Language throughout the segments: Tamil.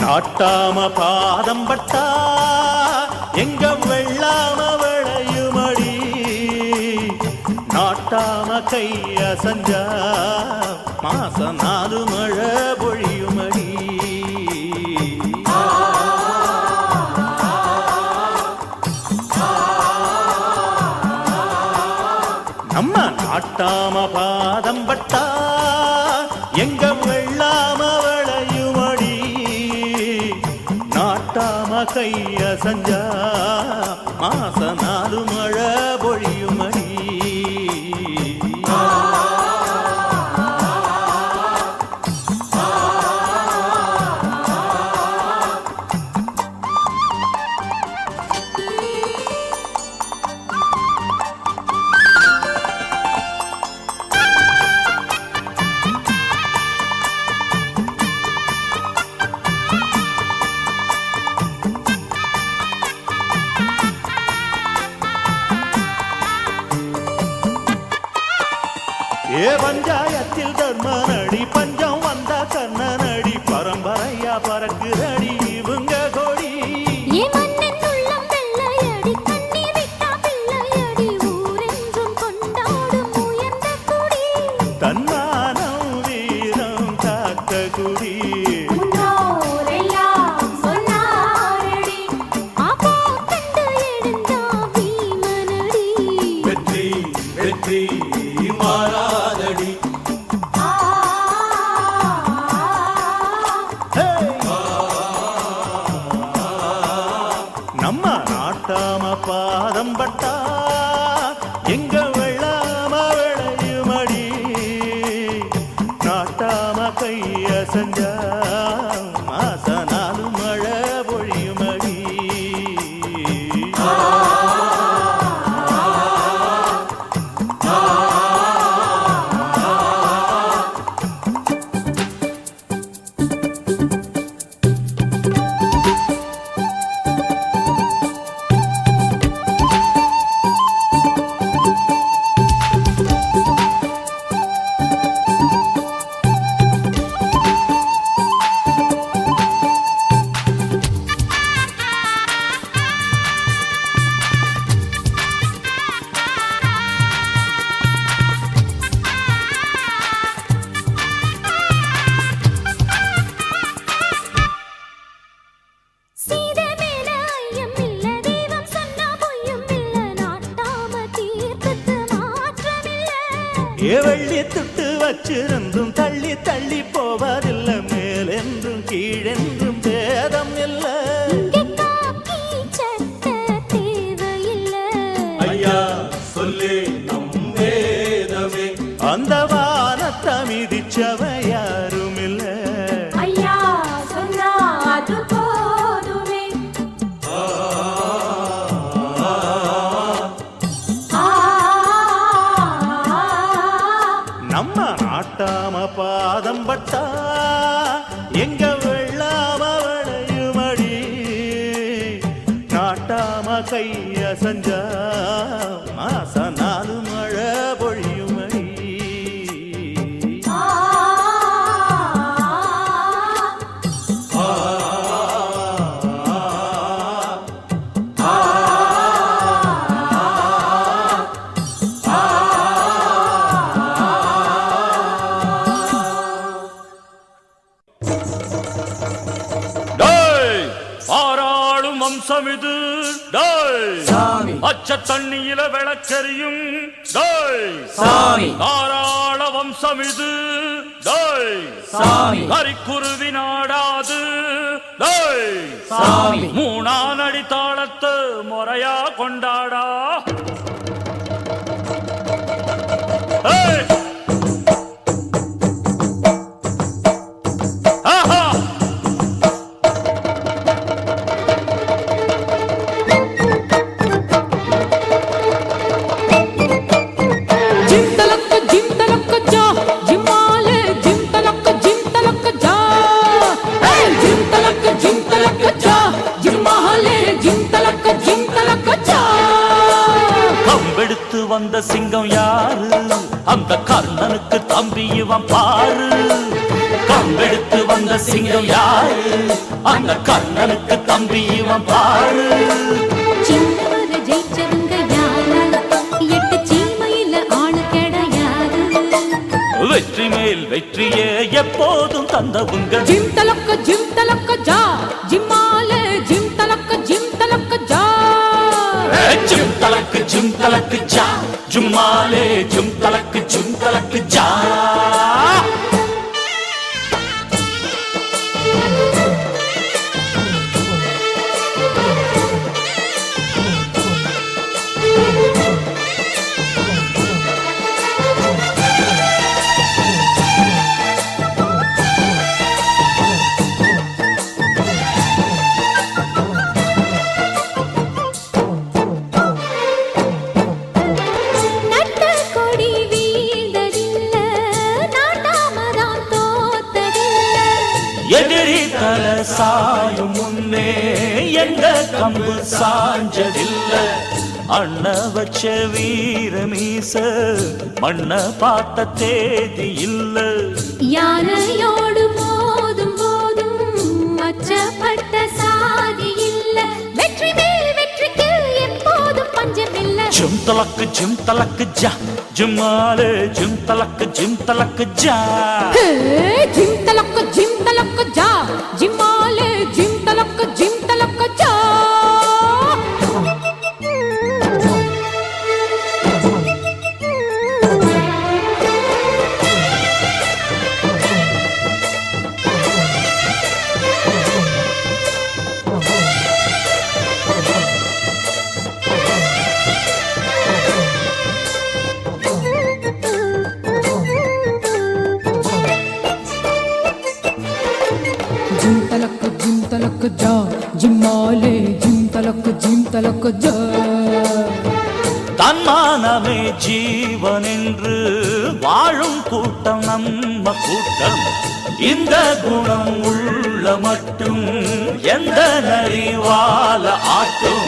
நாட்டாம பாதம் பட்டா எங்க வெள்ளாம விளையுமடி, நாட்டாம கைய செஞ்சா மாசம் 4 மழை பொழியுமடி. நம்ம நாட்டாம பாதம் பட்டா எங்க வெள்ளாம விளையுமடி, நாட்டாம கைய செஞ்சா மாசம் 4 மழை பொழியுமடி. ஏ பஞ்சாயத்தில் தர்மனடி, பஞ்சம் வந்த கண்ணனடி, பரம்பரையா பறக்குதடி இவங்க கொடி. தன்மானம் வீரம் காத்த குடி. வெற்றி வெற்றி மாறாதடி. நம்ம நாட்டாம பாதம் பட்டா எங்க வெள்ளாம விளையுமடி, நாட்டாம கைய செஞ்சா மாசம் 4 மழை பொழியுமடி. வெள்ளி துட்டு வச்சிருந்தும் தள்ளி தள்ளி போவதில்லை, மேலென்றும் கீழென்றும் பேதம் இல்லை. ஐயா சொல்லி நம் வேதமே, அந்த வானத்தை மிதிச்சவ யாரும் இல்லை. ஐயா சொன்னா அது போதுமே. நம்ம நாட்டாம பாதம் பட்டா எங்க வெள்ளாம விளையுமடி, நாட்டாம கைய செஞ்சா மாசம் 4 மழை பொழியுமடி. வம்சமிது அச்ச தண்ணியில விளக்கெறியும் தாராள வம்சமிது, கரிக்குருவி நாடாது 3ஆம் அடி தாளத்து முறையா கொண்டாடா. வந்த சிங்கம் யாரு, அந்த கர்ணனுக்கு தம்பி இவன் பாரு. கம்பெடுத்து வந்த சிங்கம் யாரு அந்த கர்ணனுக்கு தம்பி இவன் பாரு சின்னவர ஜெயிச்சவங்க யாரு எட்டு சீமையில ஆளு கிடையாது வெற்றி மேல் வெற்றியே எப்போதும் தந்தவுங்க ஜிம் தலக்க ஜா ஜிம்மால ஜிம் தலக்க ஜா ஜிம் தலக்கு ஜா ஜும்மாலே ஜிம் தலக்கு ஜா எதிரி தல சாயும் முன்னே எங்க கம்பு சாஞ்சதில்ல அண்ண வச்ச வீர மீச மண்ண பார்த்த தேதி இல்ல யானையோடு போதும் மச்சப்பட்ட சாதி இல்ல வெற்றி மேல் வெற்றிக்கு எப்போதும் பஞ்சமில்ல ஜிம் தலக்கு ஜா ஜும்மாலே ஜிம் தலக்கு ஜா ஜிம் தலக்கு ஜா ஜிம்மாலே ஜிம் தலக்கு ஜா ஜிம் தலக்கு ஜா ஜிம்மாலே ஜிம் தலக்கு ஜா தன்மானமே ஜீவன் என்று வாழும் கூட்டம் நம்ம கூட்டம் இந்த குணம் உள்ள மட்டும் எந்த நரிவால ஆட்டும்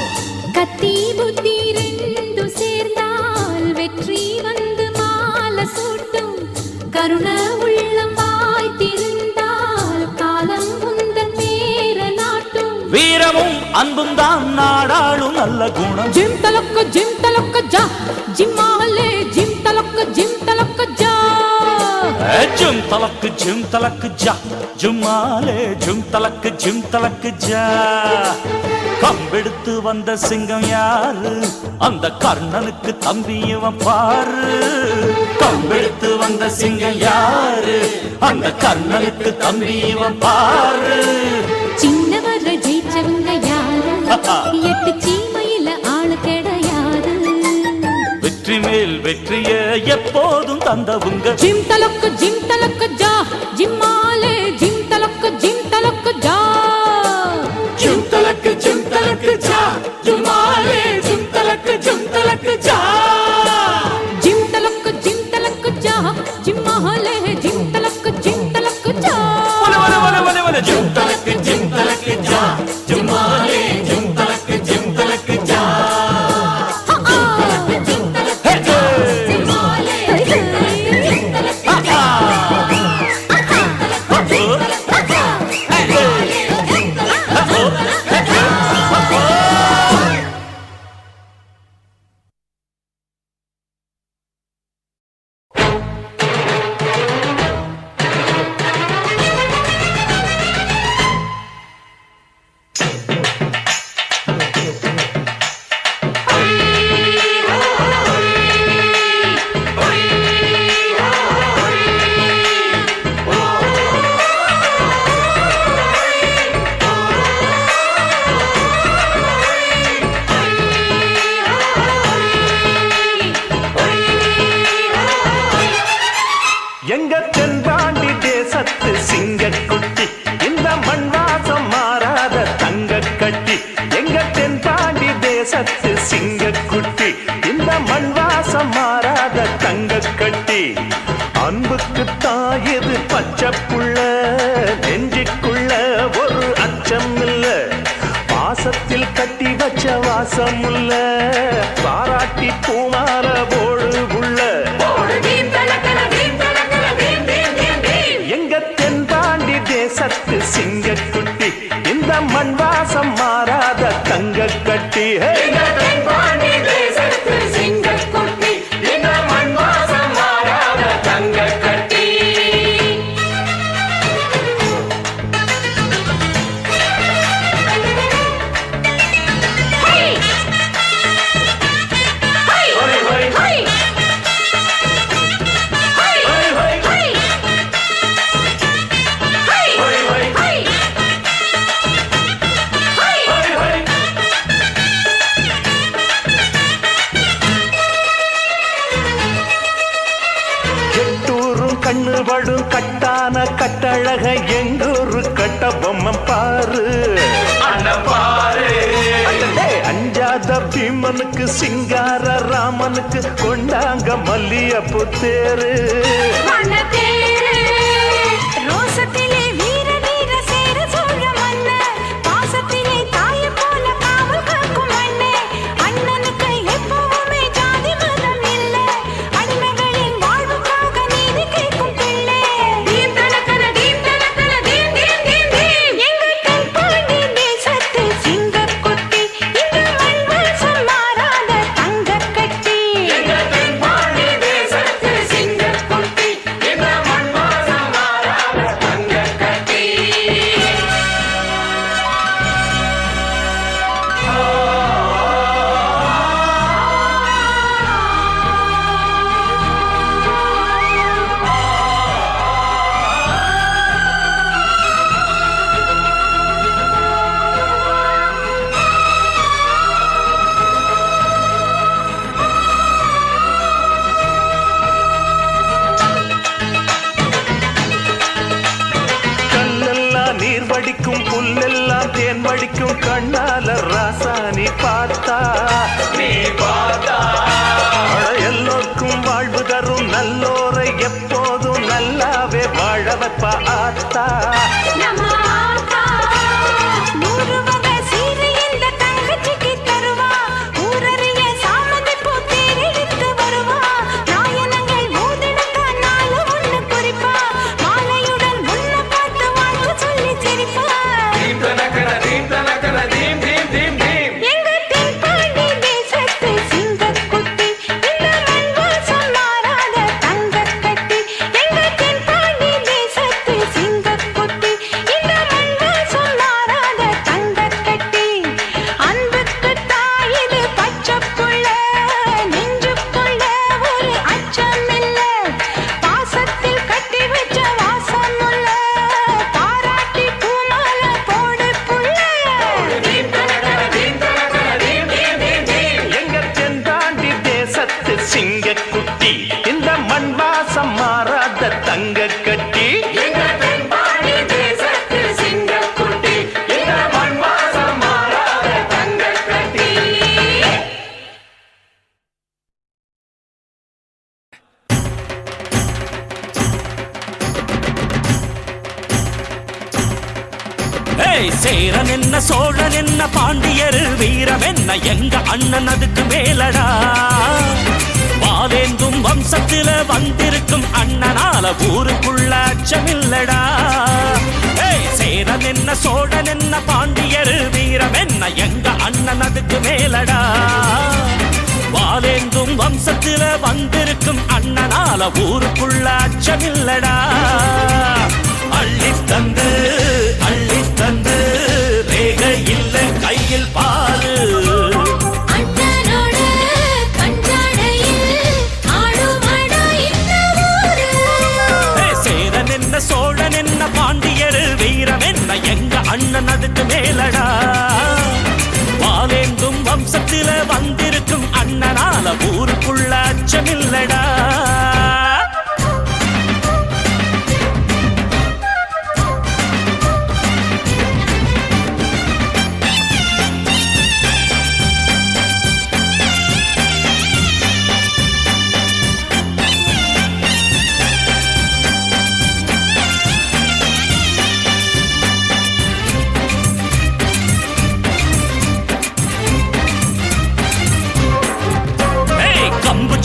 கத்தி புத்தி ரெண்டு சேர்ந்தால் வெற்றி வந்து மாலை சூட்டும் கருண உள்ளம் வாய்த்திருந்தால் காலம் உந்தன் மேல நாட்டும் வீரமும் அன்பும் தான் நாடாளும் நல்ல குணம் ஜிம் தலக்கு ஜா ஜிம்மாலே ஜிம் தலக்கு ஜா ஜிம் தலக்கு ஜா ஜும்மாலே ஜிம் தலக்கு ஜா கம்பெடுத்து வந்த சிங்கம் யாரு அந்த கர்ணனுக்கு தம்பி இவன் பாரு கம்பெடுத்து வந்த சிங்கம் யாரு அந்த கர்ணனுக்கு தம்பி இவன் பாரு சின்னவர ஜெயிச்சவங்க யாரு எட்டு சீமையில ஆளு கிடையாது வெற்றி மேல் வெற்றிய எப்போதும் தந்தவுங்க ஜிம் தலக்கு ஜா ஜிம்மாலே ஜிம் தலக்கு ஜா ஜிம் தலக்கு ஜா ஜும்மாலே ஜிம் தலக்கு ஜா ஜிம் தலக்கு ஜா ஜிம்மாலே ஜிம் தலக்கு ஜா ஜிம் தலக்கு ஜா ஜும்மாலே ஜிம் தலக்கு ஜா எங்க தென்பாண்டி தேசத்து சிங்கக்குட்டி இந்த மண் வாசம் மாறாத தங்க கட்டி எங்க தென்பாண்டி தேசத்து சிங்கக்குட்டி இந்த மண் வாசம் மாறாத தங்க கட்டி அன்புக்கு தாயது பச்சை புள்ள நெஞ்சுக்குள்ள ஒரு அச்சம் இல்ல பாசத்தில் கட்டி வச்ச வாசம் இல்ல பாராட்டி பூமார போடு புள்ள எங்க தென்பாண்டி மண் வாசம் மாறாத தங்க கட்டி கண்ணு படும் கட்டான கட்டழக எங்கூரு கட்ட பொம்மம் பாரு அஞ்சாத பீமனுக்கு சிங்கார ராமனுக்கு கொண்டாங்க மல்லியப்பு தேரு வடிக்கும் புல்லெல்லாம் தேன் வடிக்கும் கண்ணால ராசாணி பார்த்தா எல்லோருக்கும் வாழ்வு தரும் நல்லோரை எப்போதும் நல்லாவே வாழ வைப்பா ஆத்தா சிங்கக்குட்டி இந்த மண் வாசம் மாறாத தங்க கட்டி சேரன் என்ன சோழன் என்ன பாண்டியர் வீரம் என்ன எங்க அண்ணன் அதுக்கு மேலடா வாவேந்தும் வம்சத்தில வந்திருக்கும் அண்ணனால ஊருக்குள்ள அச்சமில்லடா சேரன் என்ன சோழன் என்ன பாண்டியர் வீரம் என்ன எங்க அண்ணன் அதுக்கு மேலடா வாவேந்தும் வம்சத்தில வந்திருக்கும் அண்ணனால ஊருக்குள்ள அச்சமில்லடா அள்ளித்தந்து அள்ளித்தந்து ரேக இல்ல கையில் பாரு சேரன் என்ன சோழன் என்ன பாண்டியர் வீரம் என்ன எங்க அண்ணன் அதுக்கு மேலடா வாவேந்தும் வம்சத்தில வந்திருக்கும் அண்ணனால ஊருக்குள்ள அச்சமில்லடா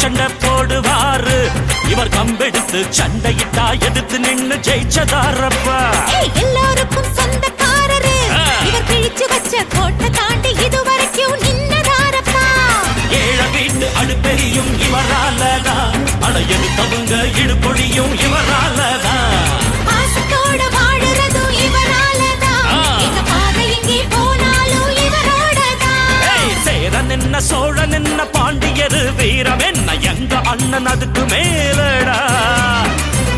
சண்டை போடுவாரு இவர் கம்பெடுத்து சண்டையிட்டா எதிர்த்து நின்னு ஜெயிச்சதாரப்பா எல்லாருக்கும் சொந்தக்காரரு இவர் அடுத்தவங்க இடுபொடியும் இவராலதான். பாசத்தோட வாழுறதும் இவராலதான். எங்க பாதை எங்கே போனாலும் இவரோடதான். ஏய், சேரன் என்ன சோழன் என்ன பாண்டியர் வீரம் என்ன எங்க அண்ணன் அதுக்கு மேலடா.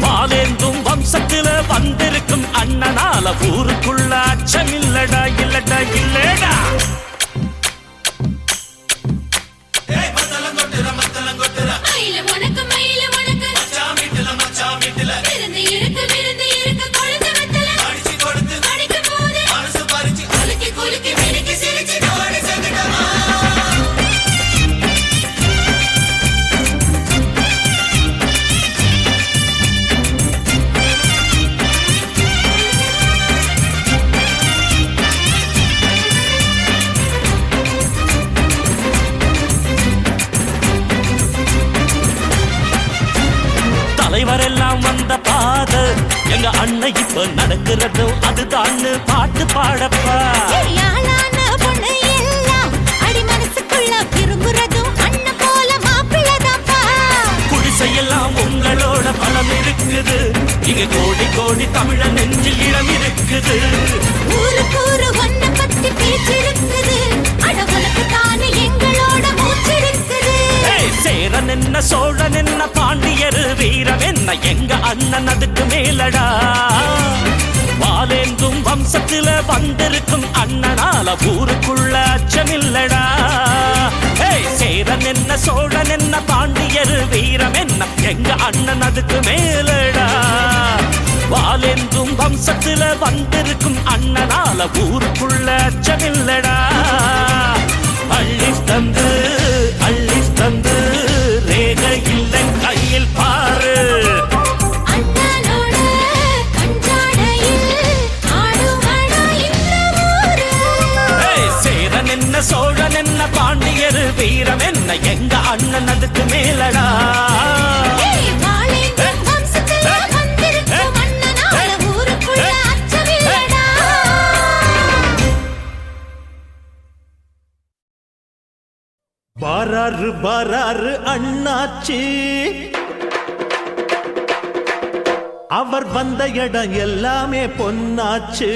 பாலேந்தும் வம்சத்துல வந்திருக்கும் அண்ணனால ஊருக்குள்ள அச்சம் இல்லடா இல்லடா இல்லடா. மயில உனக்கு மயில உனக்கு விருந்து இருக்கு விருந்து இருக்கு கொழுந்து வெத்தல அடிக்கும் போது குலுக்கி குலுக்கி மினுக்கி சிரிச்சு தோடி செஞ்சுட்டமா. தலைவரெல்லாம் வந்த பாத எங்க அண்ணன் இப்ப நடக்கிறதும் அதுதான் பாட்டு பாடப்பா. யாழான பொண்ணு எல்லாம் அடி மனசுக்குள்ள விரும்புறதும் அண்ணன் போல மாப்பிள்ளதாப்பா. குடிசையெல்லாம் உங்களோட பலம் இருக்குது இங்க கோடி கோடி தமிழ நெஞ்சில் இடம் இருக்குது. ஊரு ஒன்ன பத்தி பேச்சிருக்குது அட உனக்கு தானே எங்களோட மூச்சிருக்குது. ஏய், சேரன் என்ன சோழன் என்ன பாண்டியர் வீரம் என்ன எங்க அண்ணன் அதுக்கு மேலடா. வாலேந்தும் வம்சத்துல வந்திருக்கும் அண்ணனால ஊருக்குள்ள அச்சமில்லடா. ஏய், சேரன் என்ன சோழன் என்ன பாண்டியர் வீரம் என்ன எங்க அண்ணன் அதுக்கு மேலடா. வாலேந்தும் வம்சத்துல வந்திருக்கும் அண்ணனால ஊருக்குள்ள அச்சமில்லடா. அள்ளி தந்து ரேக இல்லை கையில் பாரு. அண்ணனோட கஞ்சாடையில் ஆடுமடா இந்த ஊரு. ஏய், சேரன் என்ன சோழன் என்ன பாண்டியர் வீரம் என்ன எங்க அண்ணன் அதுக்கு மேலடா. ஏய், வாழேந்தும் வம்சத்துல வந்திருக்கும் அண்ணனால ஊருக்குள்ள அச்சமில்லடா. பாராரு பாராரு அண்ணாச்சி அவர் வந்த இடம் எல்லாமே பொன்னாச்சு.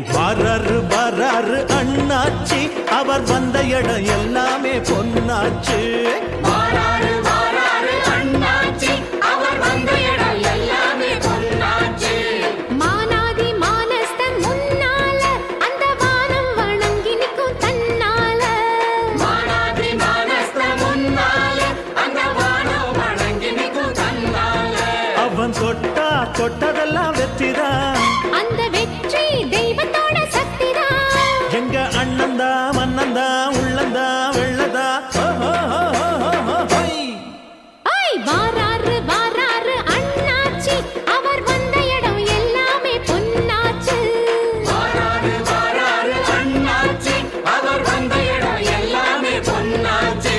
பாராரு பாராரு அண்ணாச்சி அவர் வந்த இடம் எல்லாமே பொன்னாச்சு. வாராரு வாராரு அண்ணாச்சி அவர் வந்த இடம் எல்லாமே பொன்னாச்சு. மானாதி மானஸ்தன் முன்னால அந்த வானம் வணங்கி நிற்கும் தன்னால. மானாதி மானஸ்தன் முன்னால அந்த வானம் வணங்கி நிற்கும் தன்னால. அவன் தொட்டதெல்லாம் வெற்றிதான். அந்த வெற்றி தெய்வத்தோட சக்திதான். எங்க அண்ணந்தா மன்னந்தா உள்ளந்தா வெள்ளதா. ஐ, வாராரு வாராரு அண்ணாச்சி அவர் வந்த இடம் எல்லாமே பொன்னாச்சு. வாராரு வாராரு அண்ணாச்சி அவர் வந்த இடம் எல்லாமே பொன்னாச்சு.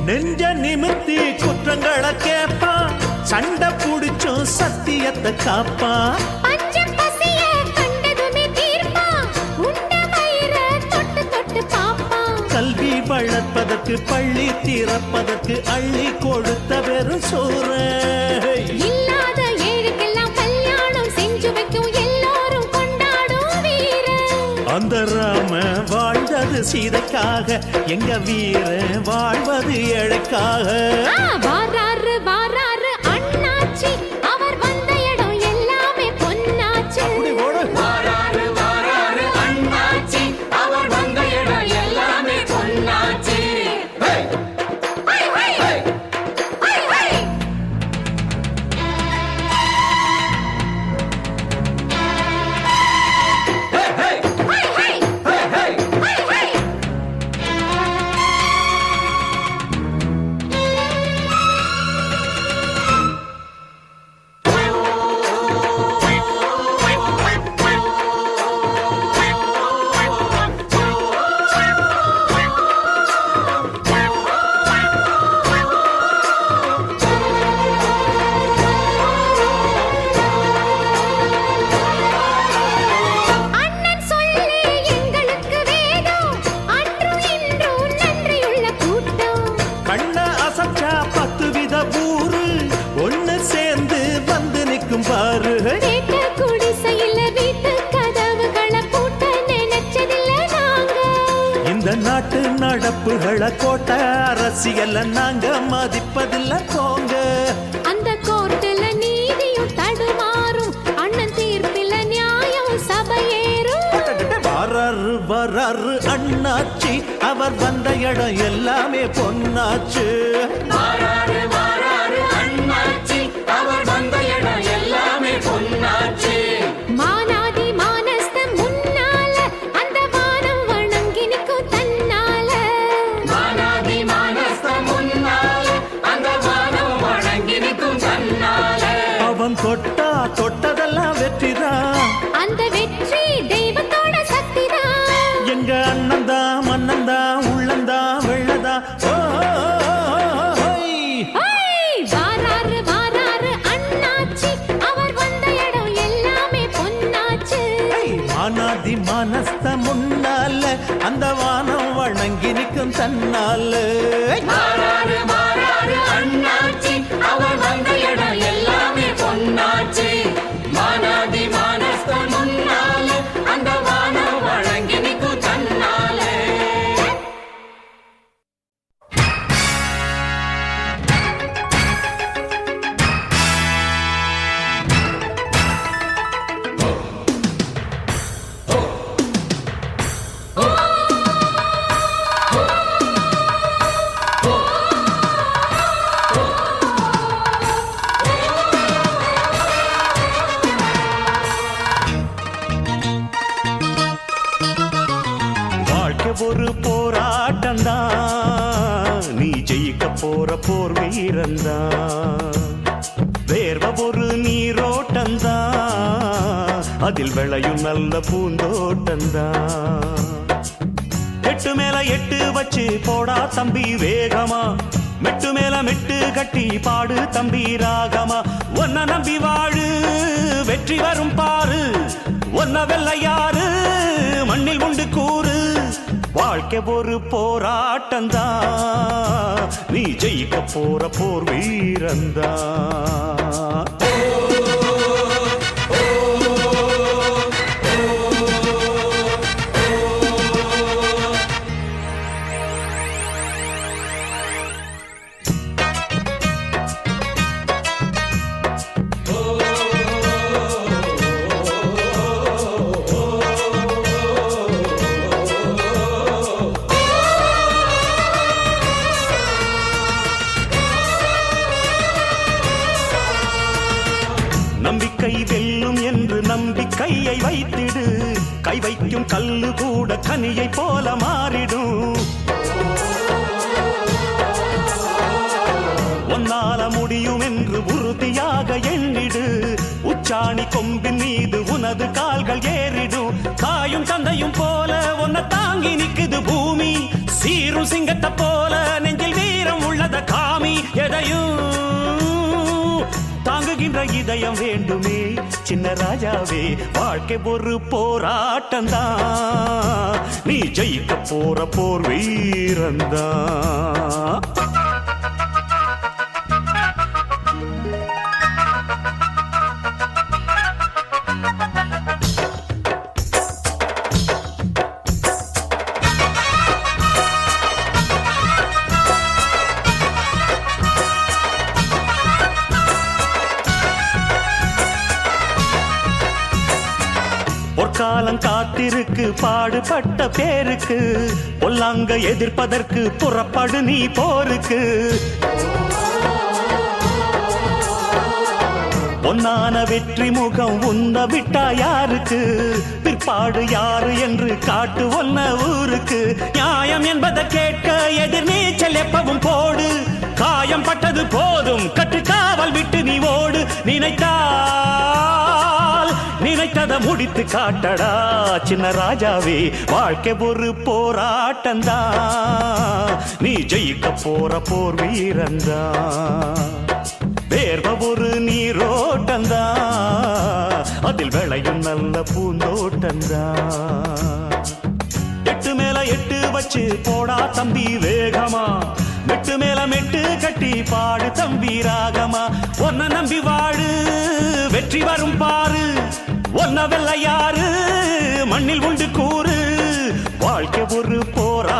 நெஞ்ச நிமித்தி குற்றங்களை கேட்பான். சண்டை புடிச்சும் சத்தியத்தை காப்பான். பஞ்சம் பசிய கண்டதுமே தீர்ப்பான். உண்ட வயிறை தொட்டு தொட்டு பாப்பான். கல்வி வளர்ப்பதற்கு பள்ளி திறப்பதற்கு அள்ளி கொடுத்த வெறும் சோறு. இல்லாத ஏழுக்கெல்லாம் கல்யாணம் செஞ்சு வைக்கும் எல்லோரும் கொண்டாடும் வீரன். அந்த ராம வாழ்ந்தது சீதைக்காக, எங்க வீர வாழ்வது ஏழைக்காக. வாராரு வாராரு அண்ணாச்சி நாட்டு நடப்புகளை கோட்டை அரசியல நாங்க மதிப்பதில்ல போங்க. அந்த கோர்ட்டுல நீதியும் தடுமாறும், அண்ணன் தீர்ப்பில நியாயம் சபையேறும். வராரு வராரு அண்ணாச்சி, அவர் வந்த இடம் எல்லாமே பொன்னாச்சு. வாராரு வாராரு அண்ணாச்சி, அவர் வந்த இடம் எல்லாமே பொன்னாச்சு. மானாதி மானஸ்தம் முன்னால அந்த வானம் வணங்கி நிற்கும் தன்னால. மானாதி மானஸ்தம் முன்னால அந்த வானம் வணங்கி நிற்கும் தன்னால. அவன் தொட்டதெல்லாம் வெற்றிதான், அந்த வெற்றி தெய்வத்தோட சக்திதான். எங்க அண்ணன்தான் மன்னன்தான் உள்ளந்தான் வெள்ளதான். வாராரு வாராரு அண்ணாச்சி, அவர் வந்த இடம் எல்லாமே பொன்னாச்சு. மானாதி மானஸ்த முன்னால அந்த வானம் வணங்கி நிற்கும் தன்னால. வாராரு வாராரு அண்ணாச்சி, அவர் வந்த இடம் எல்லாமே பொன்னாச்சு. மானாதி மானஸ்தம் முன்னால அந்த வானம் வணங்கி நிற்கும் தன்னால. வாழ்க்கை ஒரு போராட்டம்தான், நீ ஜெயிக்க போற போர் வீரந்தான். வேர்வ ஒரு நீரோட்டம்தான், அதில் விளையும் நல்ல பூந்தோட்டம்தான். எட்டு மேல எட்டு வச்சு போடா தம்பி வேகமா, மெட்டு மேல மெட்டு கட்டி பாடு தம்பி ராகமா. ஒன்ன நம்பி வாழு, வெற்றி வரும் பாரு, ஒன்ன வெல்ல யாரு மண்ணில் உண்டு கூறு. வாழ்க்கை ஒரு போராட்டம்தான், நீ ஜெயிக்க போற போர் வீரந்தான். நம்பிக்கை வெல்லும் என்று நம்பிக்கையை வைத்திடு, கை வைக்கும் கல்லு கூட கனியை போல மாறிடும். உன்னால முடியும் என்று உறுதியாக எண்ணிடு, உச்சாணி கொம்பின் மீது உனது கால்கள் ஏறிடும். தாயும் தந்தையும் போல உன்னை தாங்கி நிக்குது பூமி, சீரும் சிங்கத்தை போல நெஞ்சில் வீரம் உள்ளத காமி. எதையும் தாங்குகின்ற இதயம் வேண்டுமே சின்ன ராஜாவே. வாழ்க்கை ஒரு போராட்டம்தான், நீ ஜெயிக்க போற போர் வீரந்தான். பொற்காலம் காத்திருக்கு பாடுபட்ட பேருக்கு, பொல்லாங்க எதிர்ப்பதற்கு புறப்படு நீ போருக்கு. பொன்னான வெற்றி முகம் உன்ன விட்டா யாருக்கு, பிற்பாடு யாரு என்று காட்டு ஒன்ன ஊருக்கு. நியாயம் என்பதை கேட்க எதிர் நீச்சல் எப்பவும் போடு, காயம் பட்டது போதும் கட்டுக்காவல் விட்டு நீ ஓடு. நினைத்ததை முடித்து காட்டடா சின்ன ராஜாவே. வாழ்க்கை ஒரு போராட்டம்தான், நீ ஜெயிக்க போற போர் வீரந்தான். வேர்வ ஒரு நீரோட்டம்தான், அதில் விளையும் நல்ல பூந்தோட்டம்தான். எட்டு மேல எட்டு வச்சு போடா தம்பி வேகமா, மெட்டு மேல மெட்டு கட்டி பாடு தம்பி ராகமா. ஒன்ன நம்பி வாழு, வெற்றி வரும் பாரு, ஒன்ன வெல்ல யாரு மண்ணில் உண்டு கூறு. வாழ்க்கை ஒரு போரா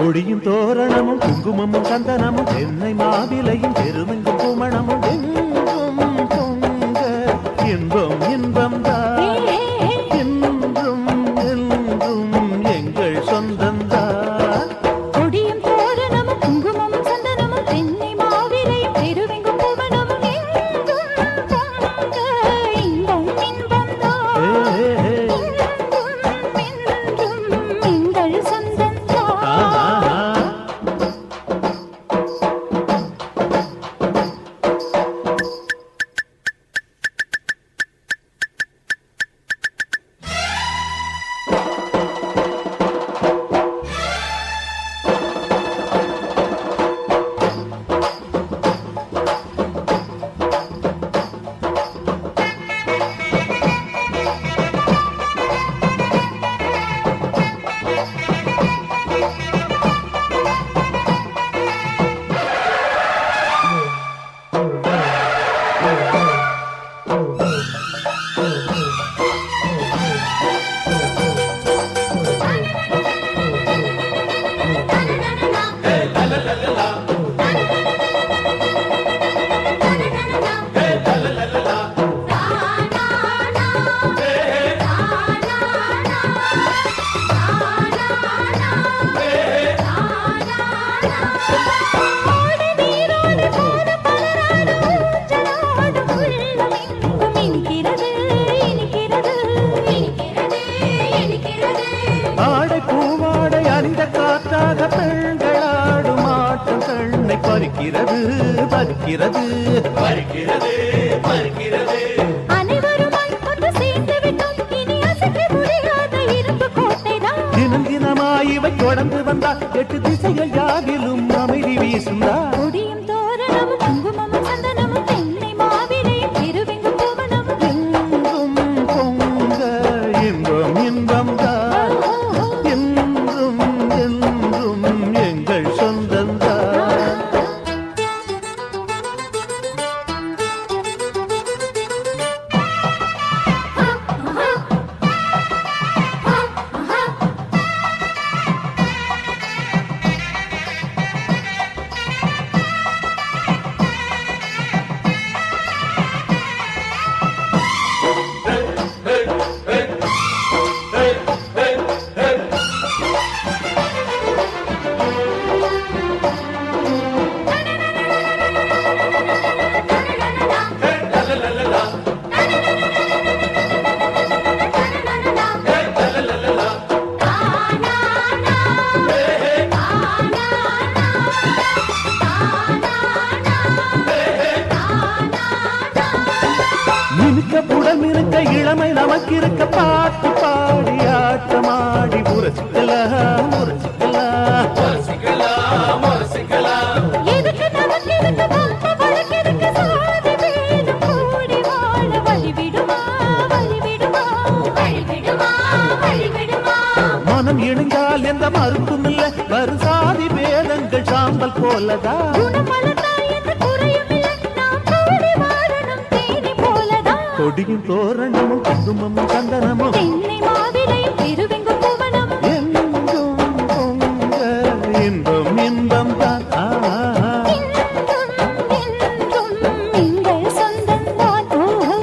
கொடியும் தோரணமும் குங்குமமும் சந்தனமும் தென்னை மாவிலையும் பெருமெங்கும் குமணமும் எங்கும் பொங்க இன்பம் இன்பம் தான் என்றும் என்றும் எங்கள் சொந்தந்தான். கொடியும் தோரணமும் குங்குமமும் சந்தனமும் தென்னை மாவிலையும் பெருவெங்கும் பூவனமும் எங்கும் பொங்க இன்பம் இன்பம்தான். என்றும் என்றும் எங்கள் சொந்தந்தான். ஆடை பூவாடை அணிந்த காற்றாக பெண்களாடும் ஆட்டம் கண்ணை பறிக்கிறது பறிக்கிறது பறிக்கிறது பறிக்கிறது. அனைவருமாய் ஒன்று சேர்ந்து விட்டோம் இனி அசைக்க முடியாத இரும்பு கோட்டைதான். தினம் தினமாய் இவை தொடர்ந்து வந்தால் 8 திசைகள் யாவிலும் அமைதி வீசுந்தா. கொடியும் தோரணமும் குங்குமமும் சந்தனமும் தென்னை மாவிலையும் பெருவெங்கும் பூவனமும் எங்கும் பொங்க இன்பம் இன்பம் தான் என்றும் என்றும் எங்கள் சொந்தந்தான். மினுக்க புடல் மினுக்க இளமை நமக்கிருக்க பாட்டு பாடி ஆட்டமாடி முரசிக்கலாம் முரசிக்கலாம் முரசிக்கலாம் முரசிக்கலாம். எதுக்கு நமக்கு இருக்கு வம்பு வழக்கிருக்கு சாதி பேதம் கூடி வாழ வழிவிடுமா வழிவிடுமா வழிவிடுமா வழிவிடுமா. மனம் இணைந்தால் எந்த மறுப்பும் இல்ல வரும் சாதி பேதங்கள் சாம்பல் போலதான். குணம் வளர்ந்தால் எந்த குறையும் இல்லை நாம் கூடி வாழணும் தேனி போலதான். கொடியும் தோரணமும் குங்குமமும் சந்தனமும் தென்னை மாவிலையும் பெருவெங்கும் பூவனமும் எங்கும் பொங்க இன்பம் இன்பம் தான். என்றும் என்றும் எங்கள் சொந்தந்தான். ஓஹோ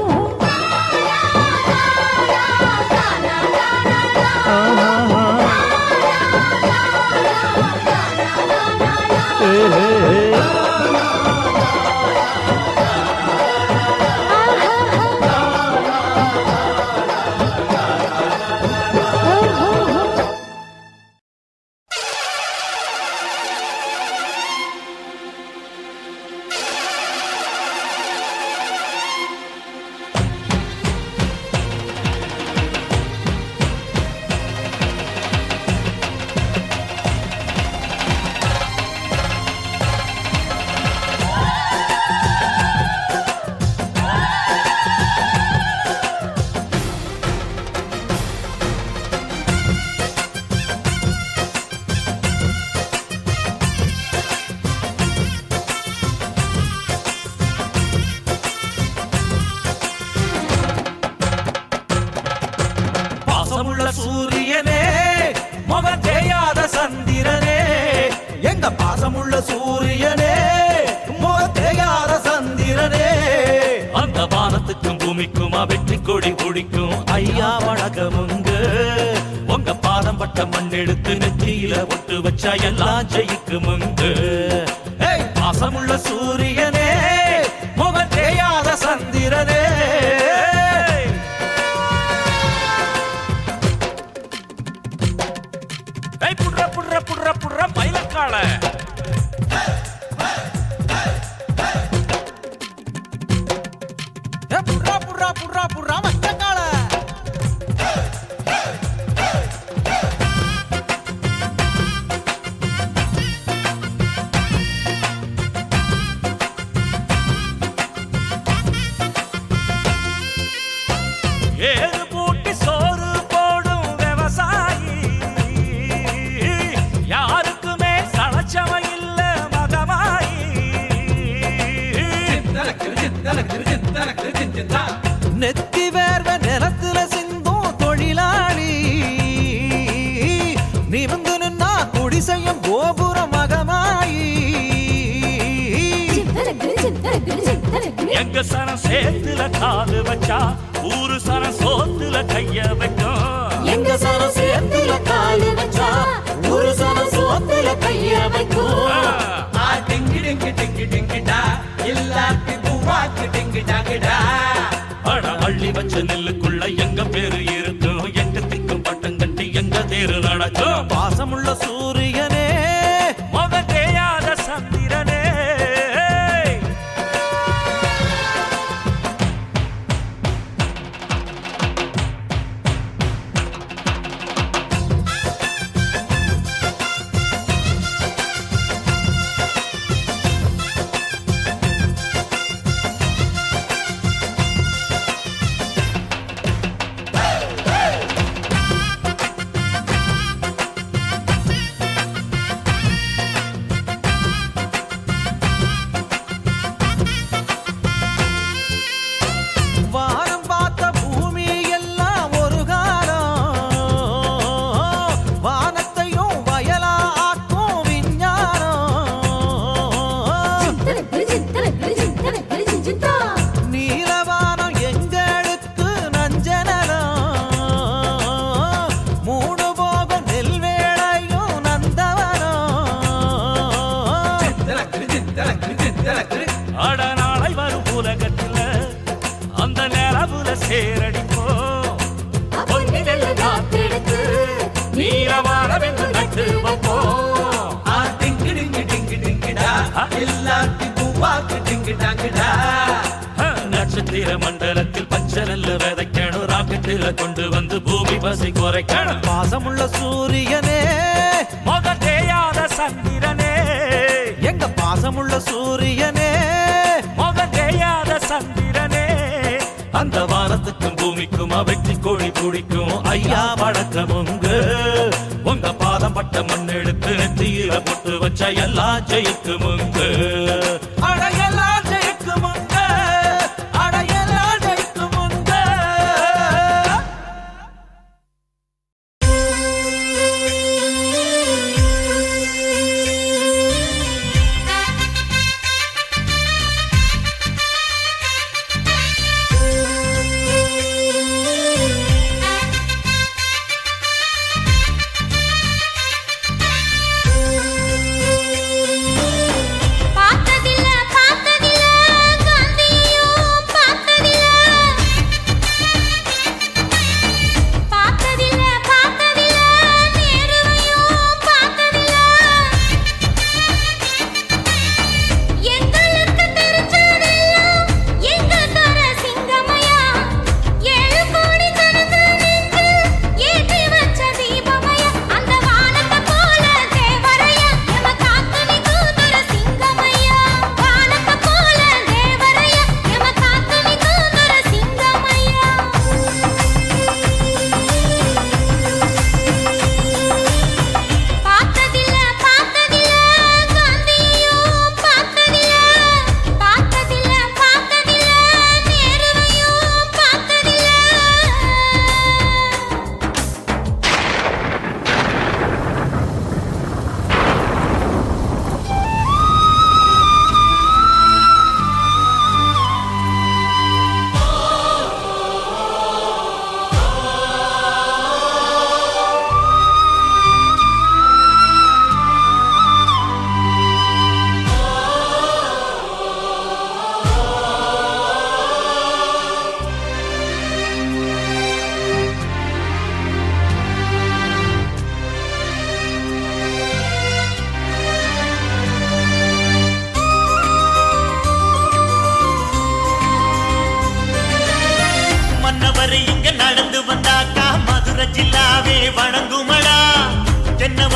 சூரியனே முகத்தேயாத சந்திரனே அந்த வானத்துக்கும் பூமிக்குமா வெற்றி கொடி பிடிக்கும் ஐயா வணக்கமுங்க உங்க பாதம் பட்ட மண் எடுத்து நெத்தியில ஒட்டு வச்சா எல்லாம் ஜெயிக்குமுங்க பாசமுள்ள சூரியனே முகத்தேயாத சந்திரனே புடுற புடுற புடுற புடுற மயிலக்கால புறா புறா புறா புறா மச்சக்கால ஏறு பூட்டி சோறு போடும் விவசாயி யாருக்குமே சளச்சம இல்ல மகமாயி நெத்தி வேர்வ நிலத்துல சிந்தும் தொழிலாளி நிமிந்து நின்னா குடிசையும் கோபுர மகமாயி எங்க சனம் சேத்துல காலு வச்சா ஊரு சனம் சோத்துல கைய வைக்கும் எங்க சனம் சேத்துல காலு வச்சா ஒரு சனம் சோத்துல கைய வைக்கும் அட அள்ளி வச்ச நெல்லுக்குள்ள எங்க பேரு இருக்கும் எங்க திக்கும் பட்டம் கட்டி எங்க தேரு நடக்கும் பாசமுள்ள சூரியனே முகம் தேயாத சந்திரனே வானம் பார்த்த பூமி எல்லாம் ஒரு காலம் வானத்தையும் வயலா ஆக்கும் விஞ்ஞானம் நீலவானம் எங்களுக்கு நஞ்சனலம் மூணு போகம் நெல் வேளையும் நந்தவனம் அட நாளை வரும் உலகத்துல அந்த நிலவுல சேரடிப்போம் பொன்னி நெல்லு காத்தெடுத்து நீலவானவென்று நட்டு வைப்போம் நட்சத்திர மண்டலத்தில் பச்சை நெல்லு விதைக்கணும் ராக்கெட்டில கொண்டு வந்து பூமி பசி குறைக்கணும் பாசமுள்ள சூரியனே முகம் தேயாத சந்திரனே எங்க பாசமுள்ள சூரியனே முகம் தேயாத சந்திரனே அந்த வானத்துக்கும் பூமிக்கும் வெற்றி கோழி பிடிக்கும் ஐயா வணக்கமுங்க உங்க பாதம் பட்ட மண் எடுத்து நெத்தியில போட்டு வச்ச எல்லாம் ஜெயிக்குமுங்க அடையெல்லாம் ஜெயிக்குமுங்க அடையெல்லாம் ஜெயிக்குமுங்க பாக்க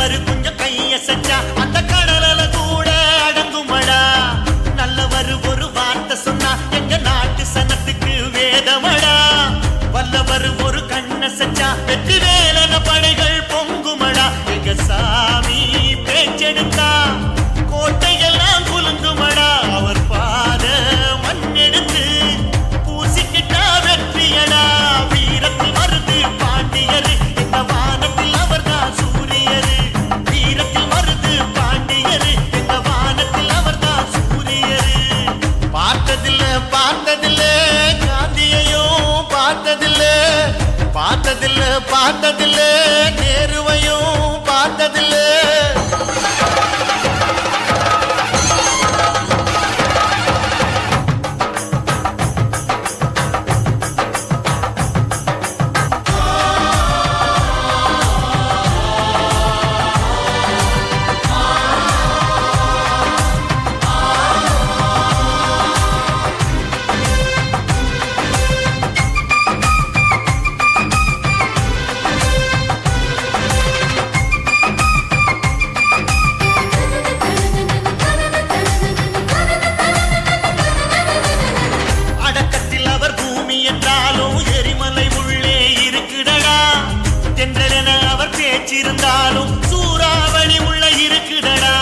நல்லவரு கொஞ்சம் கையசைச்சா அந்த கடலல கூட அடங்குமடா. நல்லவரு ஒரு வார்த்தை சொன்னா எங்க நாட்டு சனத்துக்கு வேதமடா. வல்லவரு ஒரு கண்ணசைச்சா வெற்றி வேலன படைகள் பொங்குமடா. எங்க சாமி பேச்செடுத்தா கோட்டையெல்லாம் குலுங்குமடா. அவர் பாத மண்ணெடுத்து பூசிக்கிட்டா வெற்றியடா. வீரத்தில் வருது பாண்டியரு இந்த வானத்தில் அவர்தான் சூரியரு. வீரத்தில் வருது பாண்டியரு இந்த வானத்தில் அவர்தான் சூரியரு. பார்த்ததில்ல பார்த்ததில்ல காந்தியையும் பார்த்ததில்ல. பார்த்ததில்ல பார்த்ததில்ல நேருவையும் பார்த்ததில்ல. அடக்கத்தில் அவர் பூமி என்றாலும் எரிமலை உள்ளே இருக்குடடா. தென்றலென அவர் பேச்சிருந்தாலும் சூறாவளி உள்ள இருக்குடடா.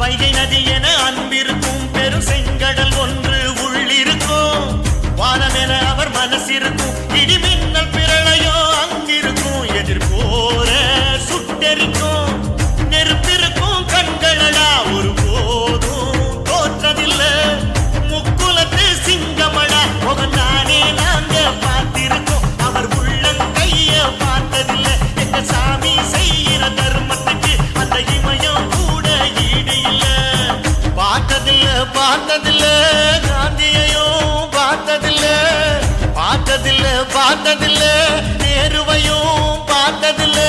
வைகை நதி என அன்பிருக்கும் பெரும் செங்கடல் ஒன்று உள்ளிருக்கும். வானமென அவர் மனசிருக்கும் இடிமின்னல் பிரளயோ அங்கிருக்கும். எதிர்போர சுட்டெரிக்கும் நெருப்பிருக்கும் கண்களடா. ஒரு போதும் தோற்றதில்லை முக்குலத்து சிங்கமடா. நானே நாங்க பார்த்திருக்கோம் அவர் உள்ளங்கைய பார்த்ததில்லை. எங்க சாமி செய்கிற தர்மத்துக்கு அந்த இமயம் கூட ஈடு இல்ல. பார்த்ததில்ல பார்த்ததில்ல காந்தியையும் பார்த்ததில்ல. பார்த்ததில்ல பார்த்ததில்ல நேருவையும் பார்த்ததில்ல.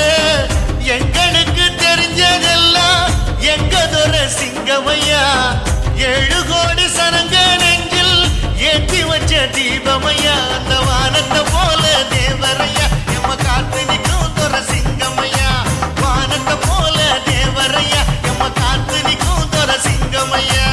எங்களுக்கு தெரிஞ்சதெல்லாம் எங்கதொர சிங்கமையா. 7 கோடி சனங்க நெஞ்சில் ஏற்றி வச்ச தீபமையா. அந்த வானத்தை போல தேவரையா எம்ம காத்து நிற்கும் தொர சிங்கமையா. வானத்தை போல தேவரையா எம்ம காத்து நிற்கும் தொர சிங்கமையா.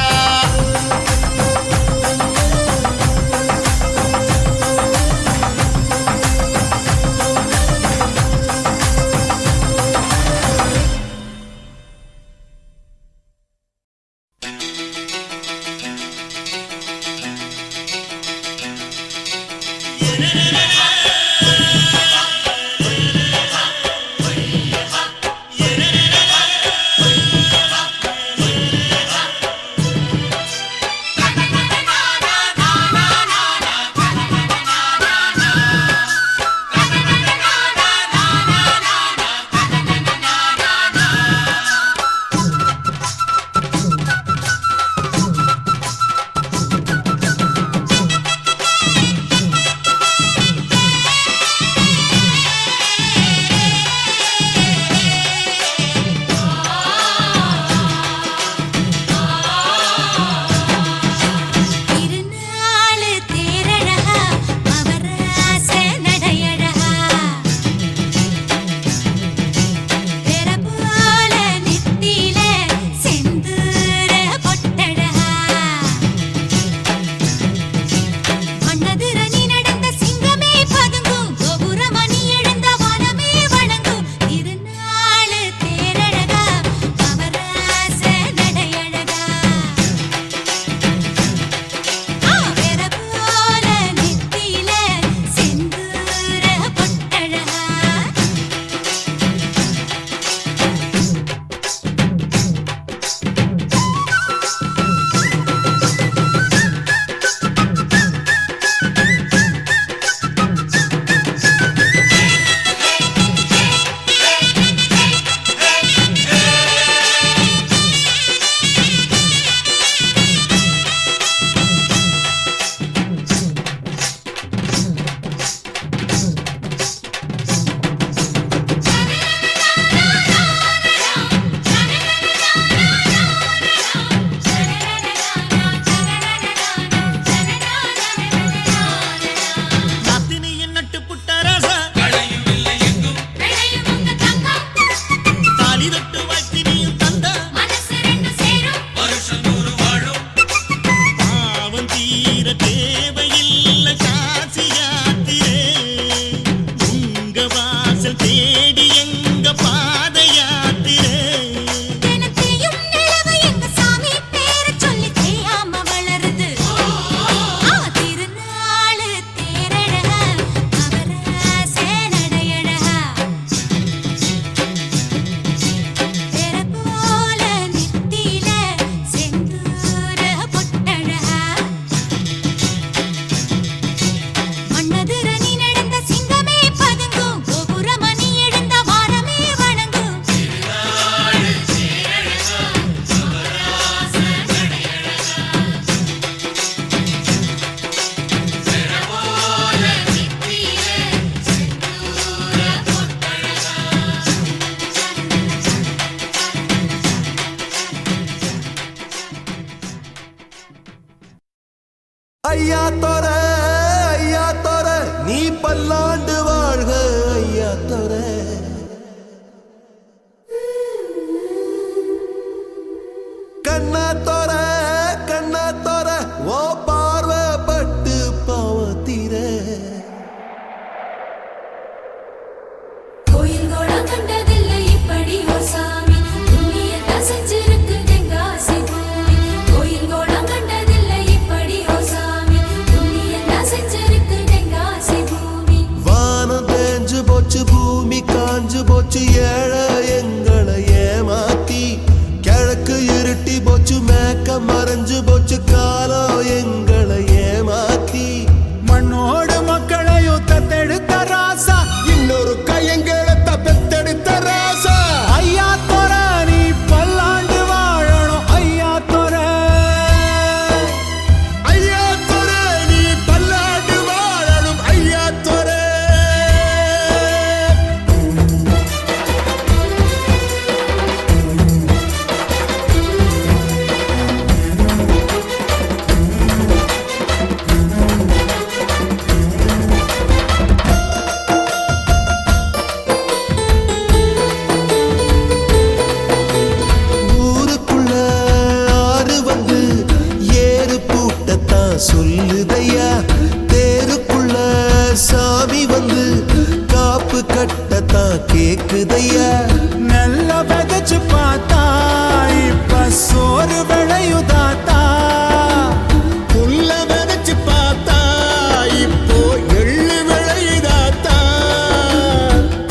ஐயா தோர நீ பல்லாண்டு வாழ்க ஐயா தோர. கண்ணா தோர ஓ பார்வப்பட்டு பாவத்தீர. கோயில் கோடம் கண்டதில்லை இப்படி ஒரு சாமி, புண்ணியத்தை செஞ்சிருக்கு தென்காசி பூமி. கோயில் கோடம் கண்டதில்லை இப்படி ஒரு சாமி, புண்ணியத்தை செஞ்சிருக்கு தென்காசி பூமி. வானம் தேஞ்சு போச்சு பூமி காஞ்சு போச்சு ஏழை எங்களை ஏமாத்தி. கிழக்கு இருட்டி போச்சு மேக்க மறைஞ்சு போச்சு காலம் எங்களை ஏமாத்தி. மண்ணோடு மக்களையும் தத்தெடுத்த ராசா, இன்னொரு கையங்களை தப்பெத்தெடுத்த ராசா. ஐயா தோர நீ பல்லாண்டு வாழணும் ஐயா தோர. ஐயா தோர நீ பல்லாண்டு வாழணும் ஐயா தோர. ஊருக்குள்ள ஆறு வந்து ஏறு பூட்டத்தான் சொல்லுதையா. தேருக்குள்ள சாமி வந்து காப்பு கட்டத்தான் கேக்குதையா. நல்ல விதைச்சு பார்த்தா இப்ப சோறு விளையுதாத்தா. புல்ல விதைச்சு பார்த்தா இப்போ எள்ளு விளையுதாத்தா.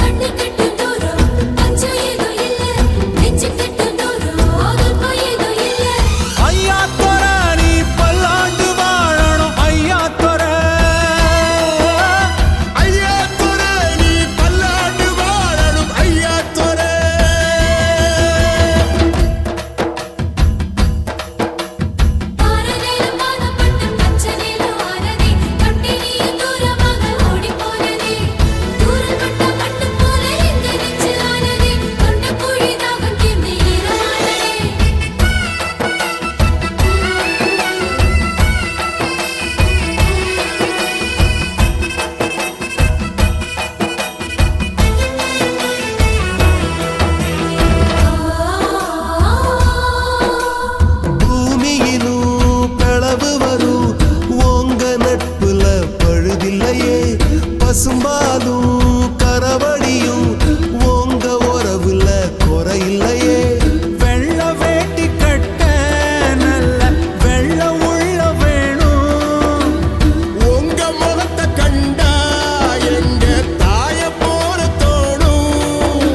கண்ணு கட்டும் தூரம் பஞ்சம் ஏதும் இல்ல, நெஞ்சு கட்டும் தூரம் ஆகப்பம் ஏதும் இல்ல. ஐயா தோர நீ பல்லாண்டு வாழணும் ஐயா தோர. ஐயா தோர நீ பல்லாண்டு வாழணும் ஐயா தோர. பாரதேலம் பாதப்பட்டு பச்சை நீலம் ஆனதே, தொட்டி நீயும் தூரமாக ஓடிப் போனதே. தூரப்பட்ட பட்டு போல எங்க நெஞ்சு ஆனதே, தொண்ட குழி தாகம் தீர்ந்து ஈரமானதே. பூமியிலும் பிளவு வரும் உங்க நட்புல பழுதில்லையே. பசும்பாலும் கரவடியும் உங்க உறவுல குறையில்லையே. வெள்ள வேட்டி கட்ட நல்ல வெள்ள உள்ள வேணும். உங்க முகத்தை கண்டா எங்க தாய போல தோணும்.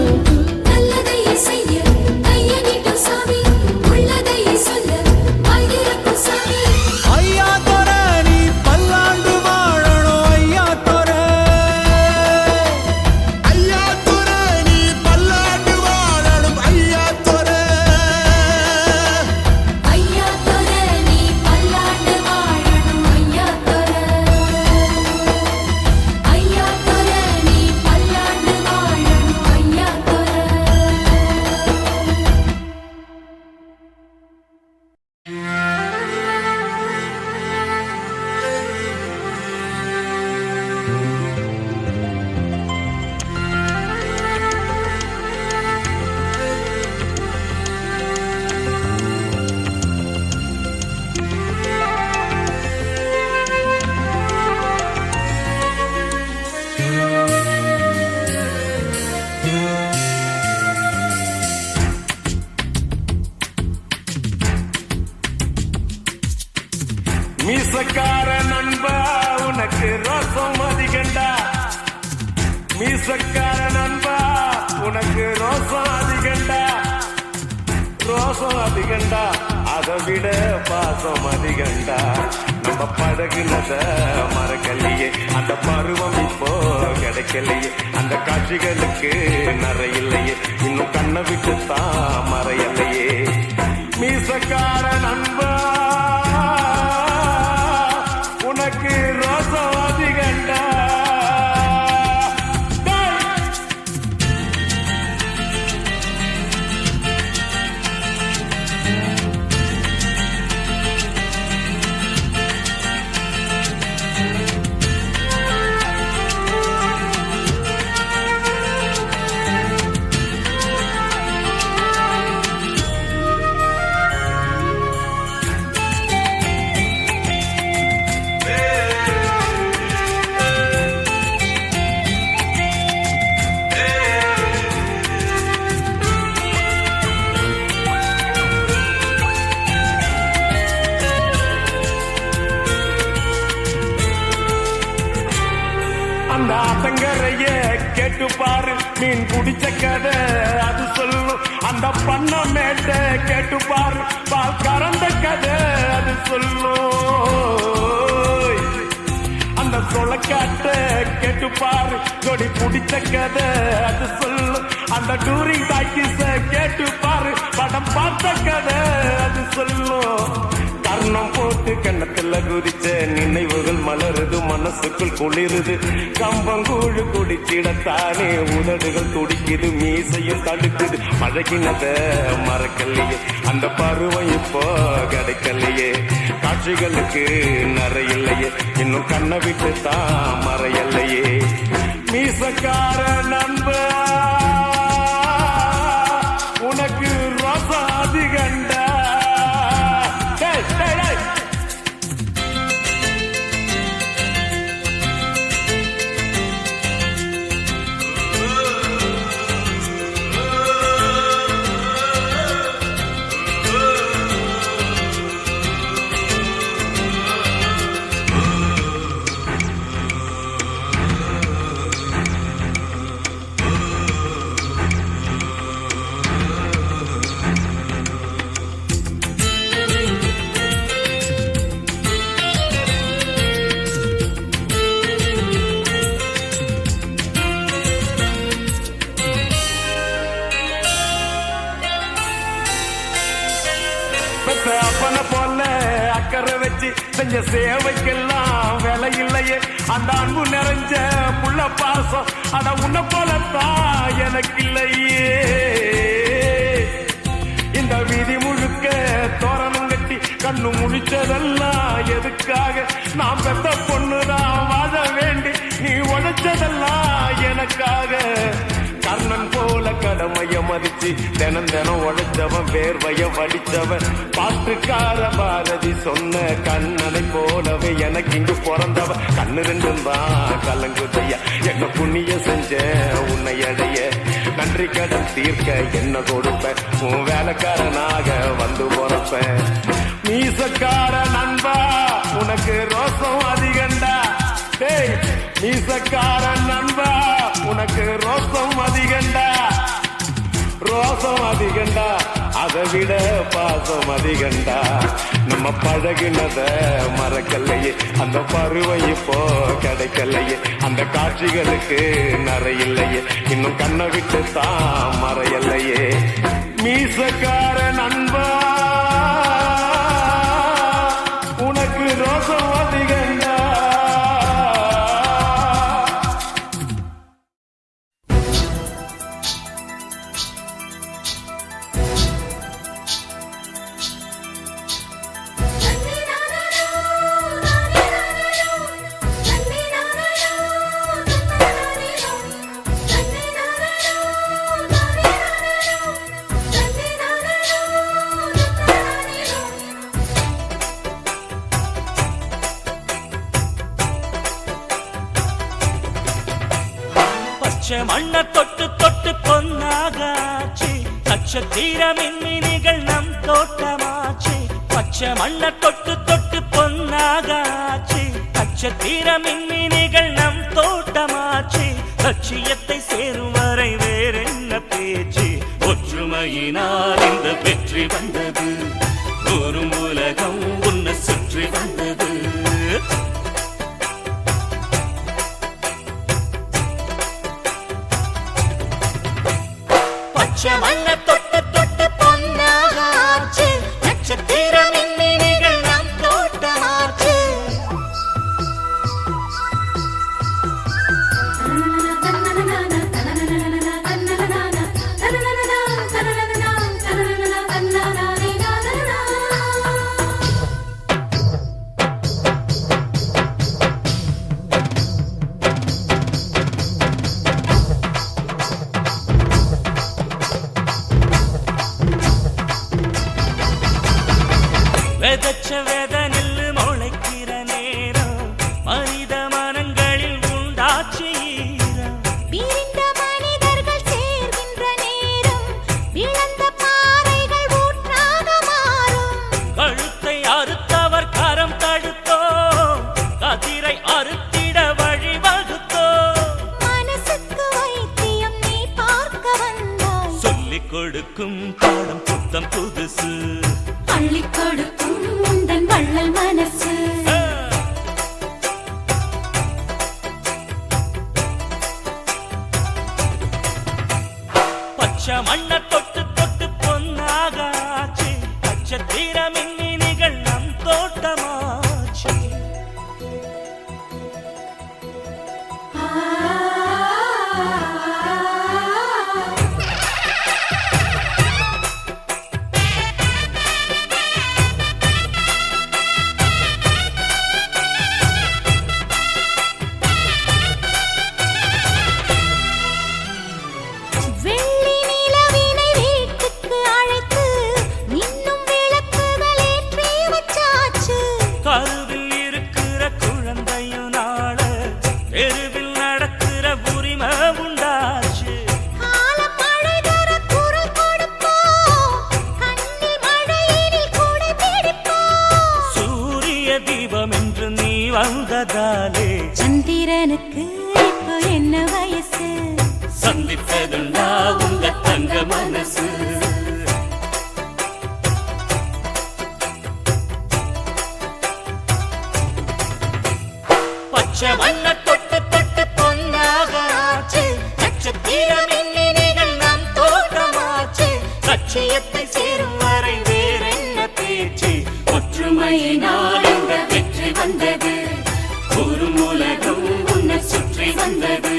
நல்லதையே செய்ய கையை நீட்டும் சாமி, உள்ளதையே சொல்ல வாய் திறக்கும் சாமி. ஐயா தோர நீ பல்லாண்டு வாழணும் ஐயா தோர. ஐயா தோர நீ பல்லாண்டு வாழணும் ஐயா தோர. ஐயா தோர நீ பல்லாண்டு வாழணும் ஐயா தோர. ஐயா தோர நீ பல்லாண்டு வாழணும் ஐயா தோர. மீசக்கார நண்பா உனக்கு ரோசம் அதிகண்டா. மீசக்கார நண்பா உனக்கு ரோசம் அதிகண்டா. ரோசம் அதிகண்டா அதை விட பாசம் அதிகண்டா. நம்ம பழகுனத மறக்கலையே, அந்த பருவம் இப்போ கிடைக்கலையே. அந்த காட்சிகளுக்கு நிறையில்லையே, இன்னும் கண்ணை விட்டு தான் மறையலையே. மீசக்கார நண்பா உனக்கு ரோசம் அதிகண்டா. அந்த ஆத்தங்கரைய கேட்டு பாரு மீன் குடிச்ச கதை அது சொல்லும் அந்த பண்ண மேட்ட கேட்டு பாரு பால் கறந்த கதை அது சொல்லும் அந்த சொலக்காட்ட கேட்டு பாரு கொடி பிடிச்ச கதை அது சொல்லும் அந்த டூரிங் டாக்கிஸ கேட்டு பாரு படம் பார்த்த கதை அது சொல்லும் கர்ணம் போட்டு கண்ணத்துல குதிச்ச நினைவுகள் மலருது மனசுக்குள் குளிருது கம்பங்கூழு குடிச்சிடத்தானே உதடுகள் துடிக்குது மீசையும் தடுக்குது பழகினத மறக்கலையே அந்த பருவம் இப்போ கிடைக்கலையே காட்சிகளுக்கு நிறையில்லையே இன்னும் கண்ணை விட்டு தான் மறையல்லையே மீசக்கார நண்பா உனக்கு ரோசா அதிகண்டா அப்பனை போல அக்கறை வச்சு செஞ்ச சேவைக்கெல்லாம் விலை இல்லையே அந்த அன்பு நிறைஞ்ச புள்ள பாசம் அட உன்னை போலத்தான் எனக்கு இல்லையே இந்த வீதி முழுக்க தோரணம் கட்டி கண்ணு முழிச்சதெல்லாம் எதுக்காக நான் பெத்த பொண்ணுதான் வாழ வேண்டி நீ உழைச்சதெல்லாம் எனக்காக கர்ணன் போல கடமைய மதிச்சு தினம் தினம் உழைச்சவன் வேர்வைய வடிச்சவன் பாட்டுக்கார பாரதி சொன்ன கண்ணனை போலவே எனக்கு இங்கு பிறந்தவன் கண்ணு ரெண்டும் தான் கலங்குதையா என்ன புண்ணிய செஞ்ச உன்னை அடைய நன்றி கடன் தீர்க்க என்ன கொடுப்பேன் உன் வேலைக்காரனாக வந்து போறப்பேன் மீசக்கார நண்பா உனக்கு ரோசம் அதிகண்டா டேய் மீசக்கார நண்பா உனக்கு ரோசம் அதிகண்டா ரோசம் அதிகண்டா அதை விட பாசம் அதிகண்டா நம்ம பழகினத மறக்கலையே அந்த பருவம் இப்போ கிடைக்கலையே அந்த காட்சிகளுக்கு நிறையில்லையே இன்னும் கண்ணை விட்டு தான் மறையலையே மீசக்கார நண்பா உனக்கு ரோசம் அதிகண்டா மண்ண தொட்டு தொட்டு பொன்னாகாச்சு நட்சத்திர மின்மினிகள் நம் தோட்டமாச்சு பச்சை மண்ண தொட்டு தொட்டு பொன்னாகாச்சு நட்சத்திர மின்மினிகள் நம் தோட்டமாச்சு லட்சியத்தை சேரும் வரை வேறென்ன பேச்சு ஒற்றுமையினால் இந்த வெற்றி வந்தது ஒரு உலகம் உன்னை சுற்றி வந்தது மண்ண தொட்டு தொட்டு பொன்னாகாச்சு நட்சத்திர மின்மினிகள் நம் தோட்டமாச்சு விதைச்ச வித நெல்லு முளைக்கிற நேரம் மனித மனங்களில் உண்டாச்சு ஈரம் பிரிந்த மனிதர்கள் சேர்கின்ற நேரம் விழுந்த பாறைகள் ஊற்றாக மாறும் கழுத்தை அறுத்தவர் கரம் தடுத்தோ கதிரை அறுத்திட வழி வகுத்தோ எடுக்கும் பாடம் புத்தம் புதுசு அள்ளி கொடுக்கும் உந்தன் வள்ளல் மனசு பச்சை மண்ண தொட்டு தொட்டு பொன்னாகாச்சு நட்சத்திர மின்னினிகள் நம் தோட்டமாச்சு வெள்ளி நிலவினை வீட்டுக்கு அழைத்து இன்னும் விளக்குகள் ஏற்றி வச்சாச்சு. கருவில் இருக்கிற குழந்தையும் நாள தெருவில் நடக்கிற உரிமை உண்டாச்சு காலம் மழை தர குரல் கொடுப்போம், கண்ணில் மழையினில் கூடை பிடிப்போம். சூரிய தீபம் என்று நீ வந்ததாலே சந்திரனுக்கு இப்போ என்ன வயசு? சந்திப்பதுண்டா உங்க தங்க மனசு பச்சை வண்ண தொட்டு தொட்டு பொன்னாகாச்சு நட்சத்திர மின்னினிகள் நம் தோட்டமாச்சு லட்சியத்தை சேரும் வரை வேறென்ன பேச்சு ஒற்றுமையினால் இந்த வெற்றி வந்தது ஒரு உலகம் உன்னை சுற்றி வந்தது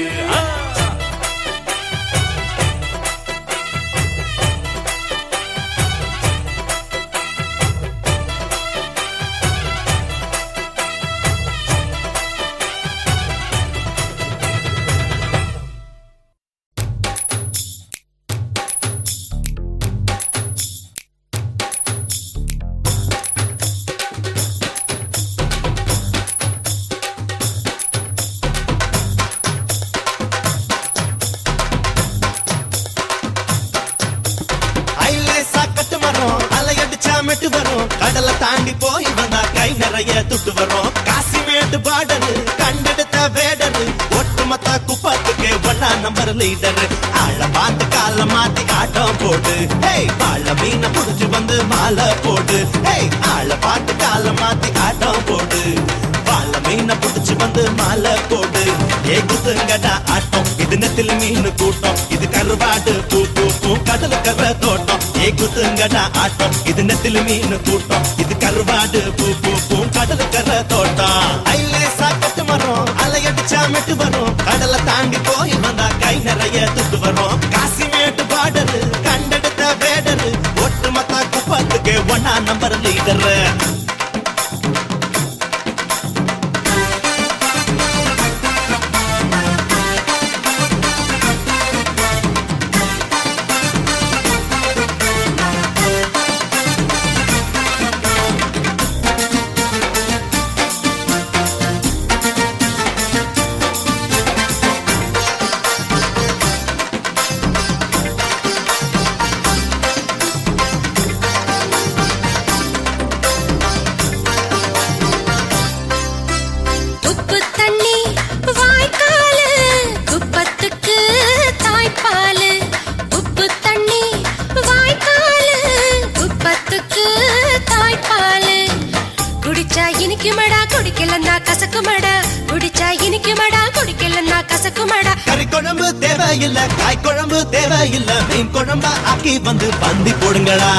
ஐலேசா கட்டு வரும் அலையடிச்சா மெட்டு வரும் கடலை தாண்டி போய் வந்தா கை நிறைய துட்டு வரும் காசிமேட்டு பார்டரு கண்டெடுத்த வேடரு ஒட்டுமொத்த குப்பத்துக்கு ஒன்னா நம்பர் லீடரு ஆள பார்த்து கால மாத்தி ஆட்டம் போடு வாழ மீனை புடிச்சு வந்து மாலை போடு ஆள பார்த்து கால மாத்தி ஆட்டம் போடு வாழ மீனை புடிச்சு வந்து மாலை போடு குத்துங்கடா ஆட்டம் இது நெத்தில மீன் கூட்டம் இது கருவாடு பூ பூ பூ கடல் கர தோட்டம் குத்துங்கடா ஆட்டம் இது நெத்தில மீன் கூட்டம் இது கருவாடு பூ பூ பூ கடல் கர தோட்டம் ஐலேசா கட்டு மரம் அலையடிச்சா மெட்டு வரும் கடலை தாண்டி போய் வந்தா கை நிறைய துட்டு வரும் காசிமேட்டு பார்டரு கண்டெடுத்த வேடரு ஒட்டுமொத்த குப்பத்துக்கு ஒன்னா நம்பர் லீடரு உப்பு தண்ணி வாய்க்காலு குப்பத்துக்கு தாய்ப்பாலு உப்பு தண்ணி வாய்க்காலு குப்பத்துக்கு தாய்ப்பாலு குடிச்சா இனிக்குமடா குடிக்கலன்னா கசக்குமடா குடிச்சா இனிக்குமடா குடிக்கலன்னா கசக்குமடா கறி குழம்பு தேவையில்லை காய் குழம்பு தேவையில்லை மீன் குழம்பா ஆக்கி வந்து பந்தி போடுங்களா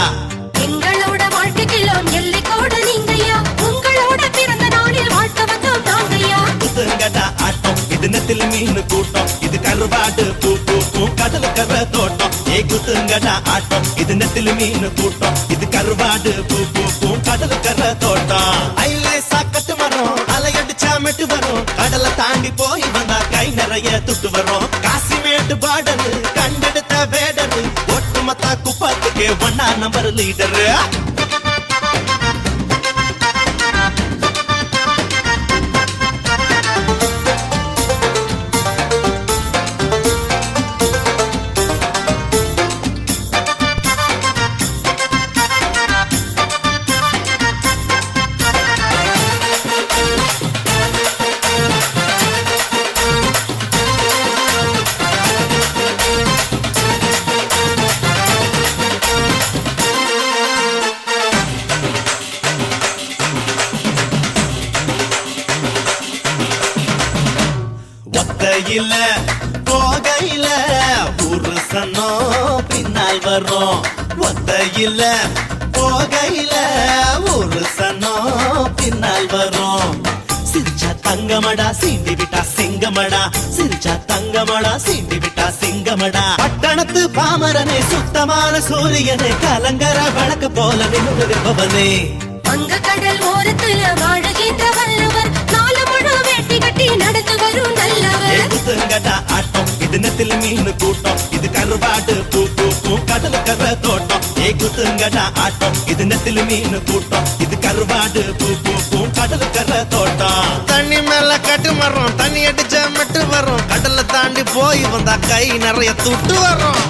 எங்களோட வாழ்க்கைக்கெல்லாம் எல்லை கோடு நீங்கய்யா உங்களோட பிறந்த நாளில் வாழ்த்த வந்தோம் நாங்கய்யா குத்துங்கடா ஆட்டம் இது நெத்தில மீன் கூட்டம் இது கருவாடு பூ பூ பூ கடல் கர தோட்டம் குத்துங்கடா ஆட்டம் இது நெத்தில மீன் கூட்டம் இது கருவாடு பூ பூ பூ கடல் கர தோட்டம் ஐலேசா கட்டு மரம் அலையடிச்சா மெட்டு வரும் கடலை தாண்டி போய் வந்தா கை நிறைய துட்டு வரும் காசிமேட்டு பார்டரு கண்டெடுத்த வேடரு ஒட்டுமொத்த குப்பத்துக்கு ஒன்னா நம்பர் லீடரு ஒத்தையில போகையில புருஷனோ பின்னால் வரும் ஒத்தையில போகையில புருஷனோ பின்னால் வரும் சிரிச்சா தங்கமடா சீண்டி விட்டா சிங்கமடா சிரிச்சா தங்கமடா சீண்டி விட்டா சிங்கமடா பட்டணத்து பாமரனே சுத்தமான சூரியனே கலங்கர வழக்கு போல நின்றுபவனே அங்க கடல் ஓரத்துல வாழுகின்ற வல்லவர் நாலு முழு வேட்டி கட்டி நடந்து வரும் நல்லவர் குத்துங்கடா ஆட்டம் இது நெத்தில் மீன் கூட்டம் இது கருவாடு பூ பூ பூ கடல் கர தோட்டம் குத்துங்கடா ஆட்டம் இது நெத்தில் மீன் கூட்டம் இது கருவாடு பூ பூ பூ கடல் கர தோட்டம் தண்ணி மேல கட்டு மரம் தண்ணி அடிச்ச மட்டு வரும் கடலை தாண்டி போய் வந்தா கை நிறைய துட்டு வரும்